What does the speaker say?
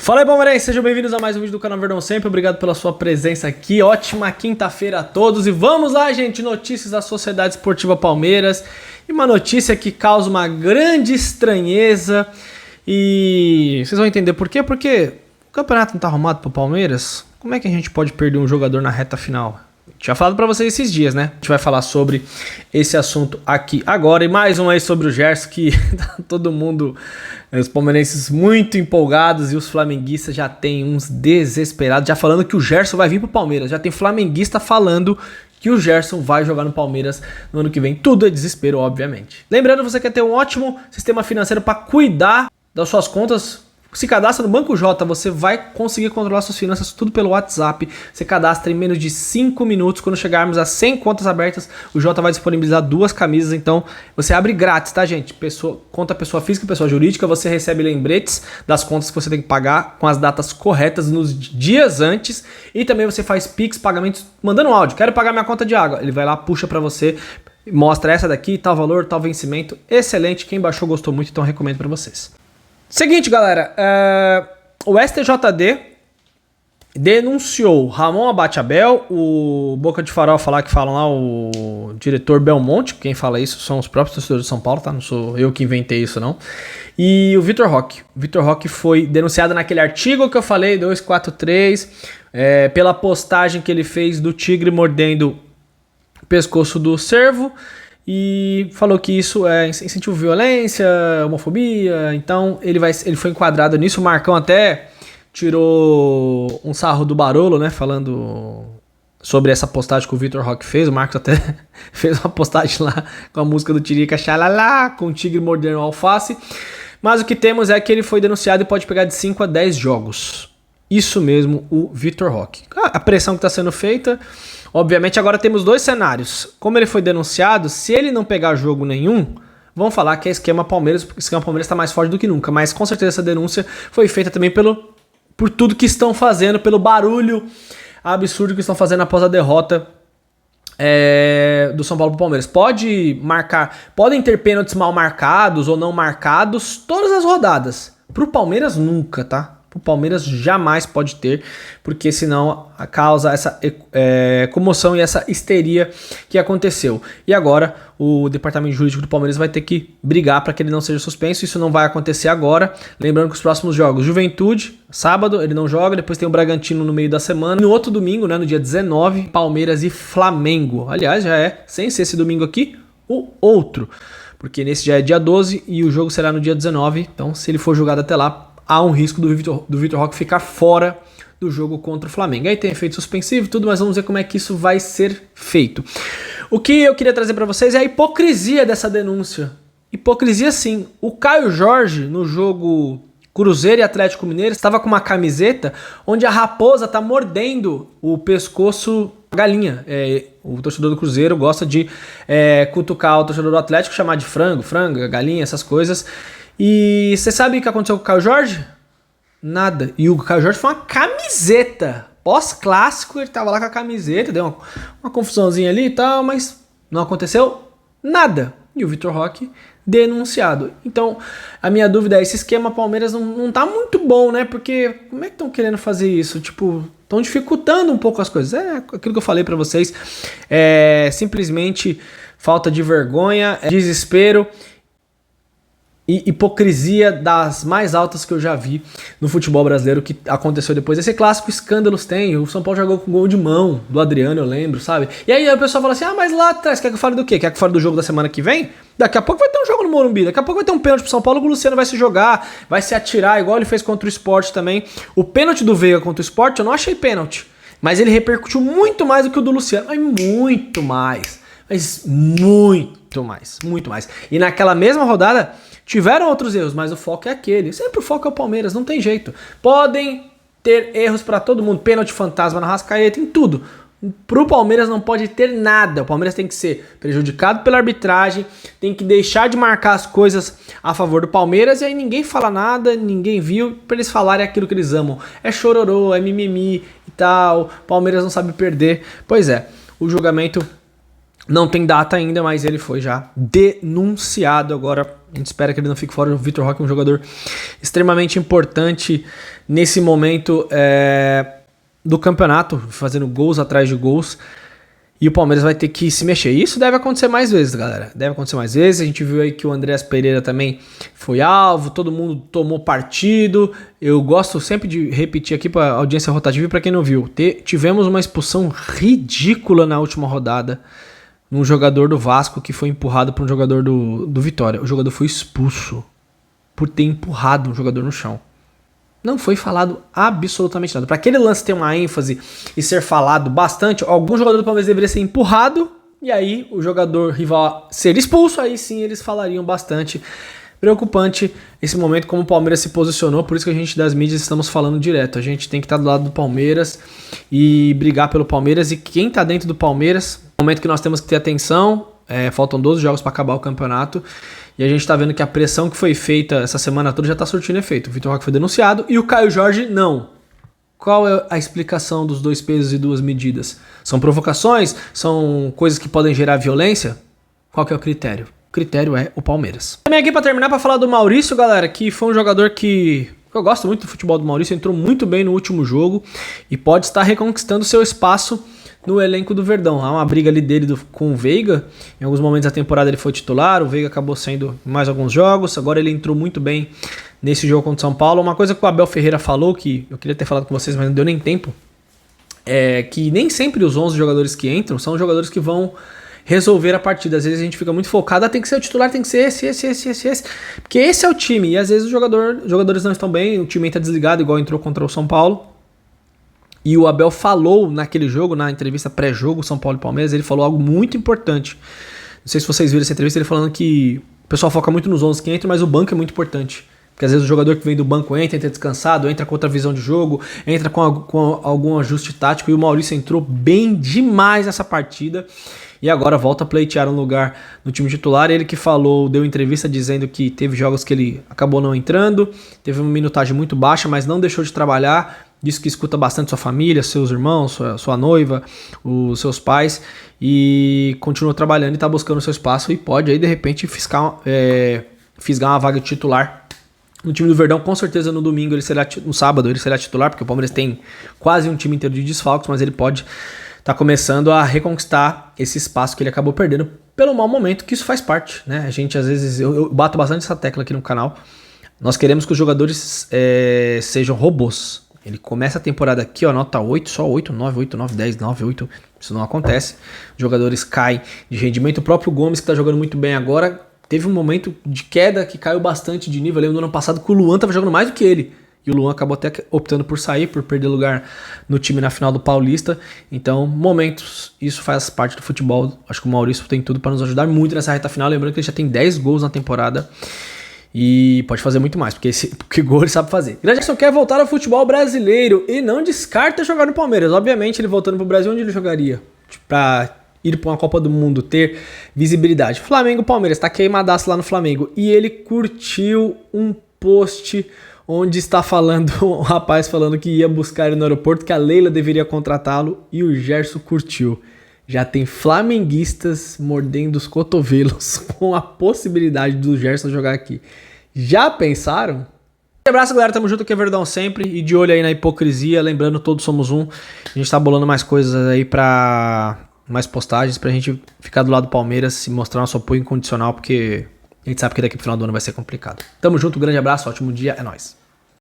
Fala aí, palmeirense, sejam bem-vindos a mais um vídeo do canal Verdão Sempre. Obrigado pela sua presença aqui, ótima quinta-feira a todos. E vamos lá, gente, notícias da Sociedade Esportiva Palmeiras. E uma notícia que causa uma grande estranheza. E vocês vão entender por quê, porque o campeonato não tá arrumado pro Palmeiras. Como é que a gente pode perder um jogador na reta final? Tinha falado pra vocês esses dias, né? A gente vai falar sobre esse assunto aqui agora. E mais um aí sobre o Gerson, que tá todo mundo, os palmeirenses muito empolgados, e os flamenguistas já tem uns desesperados, já falando que o Gerson vai vir pro Palmeiras. Já tem flamenguista falando que o Gerson vai jogar no Palmeiras no ano que vem. Tudo é desespero, obviamente. Lembrando, você quer ter um ótimo sistema financeiro para cuidar das suas contas. Se cadastra no Banco J, você vai conseguir controlar suas finanças tudo pelo WhatsApp. Você cadastra em menos de 5 minutos. Quando chegarmos a 100 contas abertas, o J vai disponibilizar 2 camisas. Então, você abre grátis, tá, gente? Conta pessoa física e pessoa jurídica. Você recebe lembretes das contas que você tem que pagar com as datas corretas nos dias antes. E também você faz Pix, pagamentos, mandando um áudio. Quero pagar minha conta de água. Ele vai lá, puxa pra você, mostra essa daqui, tal valor, tal vencimento. Excelente. Quem baixou gostou muito, então recomendo pra vocês. Seguinte, galera, o STJD denunciou Ramon Abate-Abel, o Boca de Farofa lá que falam lá, o diretor Belmonte, quem fala isso são os próprios torcedores de São Paulo, tá? Não sou eu que inventei isso, não. E o Vitor Roque. O Vitor Roque foi denunciado naquele artigo que eu falei, 243, pela postagem que ele fez do tigre mordendo o pescoço do cervo. E falou que isso é incentivo à violência, homofobia. Então ele foi enquadrado nisso. O Marcão até tirou um sarro do Barolo, né? Falando sobre essa postagem que o Vitor Roque fez. O Marcos até fez uma postagem lá com a música do Tirica Xalala, com o tigre mordendo o alface. Mas o que temos é que ele foi denunciado e pode pegar de 5 a 10 jogos. Isso mesmo, o Vitor Roque. A pressão que está sendo feita. Obviamente, agora temos 2 cenários. Como ele foi denunciado, se ele não pegar jogo nenhum, vão falar que é esquema Palmeiras, porque o esquema Palmeiras está mais forte do que nunca. Mas com certeza essa denúncia foi feita também por tudo que estão fazendo, pelo barulho absurdo que estão fazendo após a derrota do São Paulo pro Palmeiras. Podem ter pênaltis mal marcados ou não marcados todas as rodadas. Pro Palmeiras nunca, tá? O Palmeiras jamais pode ter, porque senão causa essa comoção e essa histeria que aconteceu. E agora o departamento jurídico do Palmeiras vai ter que brigar para que ele não seja suspenso. Isso não vai acontecer agora. Lembrando que os próximos jogos, Juventude, sábado, ele não joga, depois tem o Bragantino no meio da semana. No outro domingo, né, no dia 19, Palmeiras e Flamengo. Aliás, já é, sem ser esse domingo aqui, o outro. Porque nesse já é dia 12 e o jogo será no dia 19. Então, se ele for jogado até lá, há um risco do Vitor Roque ficar fora do jogo contra o Flamengo. Aí tem efeito suspensivo e tudo, mas vamos ver como é que isso vai ser feito. O que eu queria trazer para vocês é a hipocrisia dessa denúncia. Hipocrisia sim. O Caio Jorge, no jogo Cruzeiro e Atlético Mineiro, estava com uma camiseta onde a raposa está mordendo o pescoço da galinha. O torcedor do Cruzeiro gosta de cutucar o torcedor do Atlético, chamar de franga, galinha, essas coisas. E você sabe o que aconteceu com o Caio Jorge? Nada. E o Caio Jorge foi uma camiseta. Pós-clássico, ele tava lá com a camiseta, deu uma confusãozinha ali e tal, mas não aconteceu nada. E o Vitor Roque denunciado. Então, a minha dúvida é, esse esquema Palmeiras não tá muito bom, né? Porque como é que estão querendo fazer isso? Tipo, estão dificultando um pouco as coisas. É aquilo que eu falei pra vocês. É simplesmente falta de vergonha, desespero e hipocrisia das mais altas que eu já vi no futebol brasileiro, que aconteceu depois desse clássico. Escândalos tem, o São Paulo jogou com gol de mão do Adriano, eu lembro, sabe? E aí o pessoal fala assim, mas lá atrás, quer que eu fale do quê? Quer que eu fale do jogo da semana que vem? Daqui a pouco vai ter um jogo no Morumbi, daqui a pouco vai ter um pênalti pro São Paulo, o Luciano vai se jogar, vai se atirar, igual ele fez contra o Sport também. O pênalti do Veiga contra o Sport, eu não achei pênalti, mas ele repercutiu muito mais do que o do Luciano, mas muito mais. E naquela mesma rodada tiveram outros erros, mas o foco é aquele. Sempre o foco é o Palmeiras, não tem jeito. Podem ter erros pra todo mundo, pênalti fantasma na Arrascaeta, em tudo. Pro Palmeiras não pode ter nada. O Palmeiras tem que ser prejudicado pela arbitragem, tem que deixar de marcar as coisas a favor do Palmeiras, e aí ninguém fala nada, ninguém viu, pra eles falarem aquilo que eles amam. É chororô, é mimimi e tal, Palmeiras não sabe perder. Pois é, o julgamento não tem data ainda, mas ele foi já denunciado agora A gente espera que ele não fique fora. O Vitor Roque é um jogador extremamente importante nesse momento do campeonato, fazendo gols atrás de gols. E o Palmeiras vai ter que se mexer. E isso deve acontecer mais vezes, galera. Deve acontecer mais vezes. A gente viu aí que o Andreas Pereira também foi alvo. Todo mundo tomou partido. Eu gosto sempre de repetir aqui para a audiência rotativa e para quem não viu. Tivemos uma expulsão ridícula na última rodada. Num jogador do Vasco que foi empurrado por um jogador do Vitória. O jogador foi expulso por ter empurrado um jogador no chão. Não foi falado absolutamente nada. Para aquele lance ter uma ênfase e ser falado bastante, algum jogador do Palmeiras deveria ser empurrado e aí o jogador rival ser expulso, aí sim eles falariam bastante. Preocupante esse momento como o Palmeiras se posicionou, por isso que a gente das mídias estamos falando direto. A gente tem que estar do lado do Palmeiras e brigar pelo Palmeiras, e quem está dentro do Palmeiras, no momento que nós temos que ter atenção, faltam 12 jogos para acabar o campeonato. E a gente tá vendo que a pressão que foi feita essa semana toda já tá surtindo efeito. O Vitor Roque foi denunciado e o Caio Jorge não. Qual é a explicação dos 2 pesos e 2 medidas? São provocações? São coisas que podem gerar violência? Qual que é o critério? O critério é o Palmeiras. Também aqui para terminar, para falar do Maurício, galera, que foi um jogador que eu gosto muito do futebol do Maurício, entrou muito bem no último jogo e pode estar reconquistando seu espaço no elenco do Verdão. Há uma briga ali dele com o Veiga. Em alguns momentos da temporada ele foi titular, o Veiga acabou sendo em mais alguns jogos, agora ele entrou muito bem nesse jogo contra o São Paulo. Uma coisa que o Abel Ferreira falou, que eu queria ter falado com vocês, mas não deu nem tempo, é que nem sempre os 11 jogadores que entram são jogadores que vão resolver a partida. Às vezes a gente fica muito focado, tem que ser o titular, tem que ser esse, porque esse é o time, e às vezes os jogadores não estão bem, o time está desligado, igual entrou contra o São Paulo. E o Abel falou naquele jogo, na entrevista pré-jogo, São Paulo e Palmeiras, ele falou algo muito importante. Não sei se vocês viram essa entrevista, ele falando que o pessoal foca muito nos 11 que entram, mas o banco é muito importante. Porque às vezes o jogador que vem do banco entra descansado, entra com outra visão de jogo, entra com algum ajuste tático, e o Maurício entrou bem demais nessa partida. E agora volta a pleitear um lugar no time titular. Ele que falou, deu entrevista dizendo que teve jogos que ele acabou não entrando, teve uma minutagem muito baixa, mas não deixou de trabalhar. Disse que escuta bastante sua família, seus irmãos, sua noiva, os seus pais, e continua trabalhando e está buscando o seu espaço, e pode aí de repente fisgar uma vaga de titular no time do Verdão. Com certeza no domingo, no sábado ele será titular, porque o Palmeiras tem quase um time inteiro de desfalques, mas ele pode estar começando a reconquistar esse espaço que ele acabou perdendo pelo mau momento, que isso faz parte, né? A gente às vezes, eu bato bastante essa tecla aqui no canal, nós queremos que os jogadores sejam robôs. Ele começa a temporada aqui, ó, nota 8, só 8, 9, 8, 9, 10, 9, 8. Isso não acontece. Os jogadores caem de rendimento. O próprio Gomes, que tá jogando muito bem agora, teve um momento de queda que caiu bastante de nível. Eu lembro no ano passado que o Luan tava jogando mais do que ele. E o Luan acabou até optando por sair, por perder lugar no time na final do Paulista. Então, momentos, isso faz parte do futebol. Acho que o Maurício tem tudo para nos ajudar muito nessa reta final. Lembrando que ele já tem 10 gols na temporada. E pode fazer muito mais, porque gol ele sabe fazer. Grande Jackson quer voltar ao futebol brasileiro e não descarta jogar no Palmeiras. Obviamente, ele voltando pro Brasil, onde ele jogaria? Pra ir pra uma Copa do Mundo, ter visibilidade. Flamengo, Palmeiras, tá queimadaço lá no Flamengo. E ele curtiu um post onde está falando, um rapaz falando que ia buscar ele no aeroporto, que a Leila deveria contratá-lo, e o Gerson curtiu. Já tem flamenguistas mordendo os cotovelos com a possibilidade do Gerson jogar aqui. Já pensaram? Um abraço, galera. Tamo junto aqui, Verdão, sempre. E de olho aí na hipocrisia. Lembrando, todos somos um. A gente tá bolando mais coisas aí mais postagens pra gente ficar do lado do Palmeiras e mostrar nosso apoio incondicional, porque a gente sabe que daqui pro final do ano vai ser complicado. Tamo junto, grande abraço, ótimo dia, é nóis.